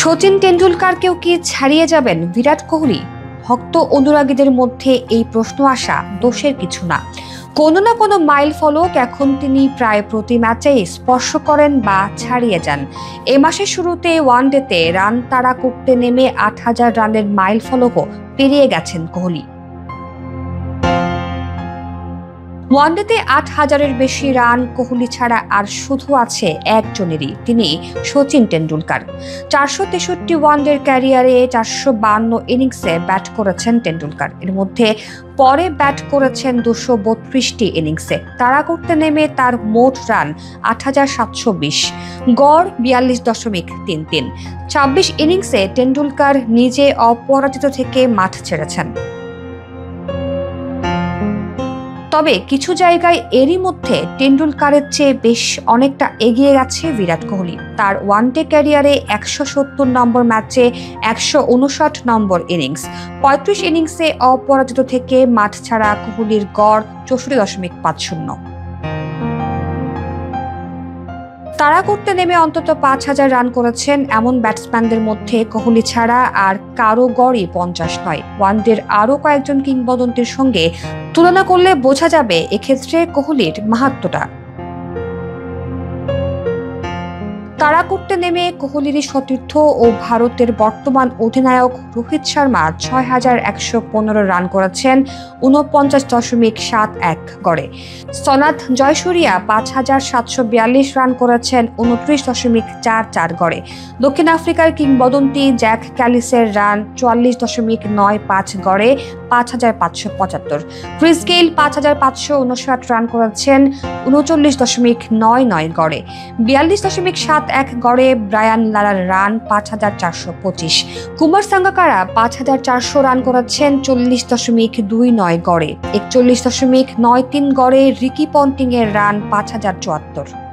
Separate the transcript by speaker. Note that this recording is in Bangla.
Speaker 1: সচিন টেন্ডুলকারকেও কি ছাড়িয়ে যাবেন বিরাট কোহলি? ভক্ত অনুরাগীদের মধ্যে এই প্রশ্ন আসা দোষের কিছু না। কোনো না কোনো মাইল ফলক এখন তিনি প্রায় প্রতি ম্যাচেই স্পর্শ করেন বা ছাড়িয়ে যান। এ মাসের শুরুতে ওয়ানডেতে রান তাড়া করতে নেমে ৮,০০০ রানের মাইল ফলকও পেরিয়ে গেছেন কোহলি। ওয়ানডেতে ৮,০০০-এর বেশি রান কোহলি ছাড়া আর শুধু আছে একজনেরই, তিনি সচিন টেন্ডুলকার। ৪৬৩ ওয়ানডের ক্যারিয়ারে ৪৫২ ইনিংসে ব্যাট করেছেন টেন্ডুলকার। এর মধ্যে পরে ব্যাট করেছেন ২৩২টি ইনিংসে। তাড়া করতে নেমে তার মোট রান ৮,৭২০, গড় ৪২.৩৩। ২৬ ইনিংসে টেন্ডুলকার নিজে অপরাজিত থেকে মাঠ ছেড়েছেন। তবে কিছু জায়গায় এরই মধ্যে টেন্ডুলকারের চেয়ে বেশ অনেকটা এগিয়ে গেছে বিরাট কোহলি। তার ওয়ানডে ক্যারিয়ারে ১৭০ নম্বর ম্যাচে ১৫৯ নম্বর ইনিংস, ৩৫ ইনিংসে অপরাজিত থেকে মাঠ ছাড়া কোহলির গড় ৬৪.৫০। তাড়া করতে নেমে অন্তত ৫,০০০ রান করেছেন এমন ব্যাটসম্যানদের মধ্যে কোহলি ছাড়া আর কারো গড়ই ৫০ নয়। ওয়ানডের আরও কয়েকজন কিংবদন্তির সঙ্গে তুলনা করলে বোঝা যাবে এক্ষেত্রে কোহলির মাহাত্ম্যটা। তাড়া করতে নেমে কোহলিরই সতীর্থ ও ভারতের বর্তমান অধিনায়ক রোহিত শর্মা ৬,১১৫ রান করেছেন ৪৯.৭১ গড়ে। সনাথ জয়সূরিয়া ৫,৭৪২ রান করেছেন ২৯.৪৪ গড়ে। দক্ষিণ আফ্রিকার কিংবদন্তি জ্যাক ক্যালিসের রান ৪৪.৯৫ গড়ে ৫,৫৭৫। ক্রিস গেইল ৫,৫৫৯ রান করেছেন ৩৯.৯৯ গড়ে। ৪২.৭১ গড়ে ব্রায়ান লারার রান ৫,৪২৫। কুমার সাঙ্গাকারা ৫,৪০০ রান করেছেন ৪০.২৯ গড়ে। ৪১.৯৩ গড়ে রিকি পন্টিং এর রান ৫,০৭৪।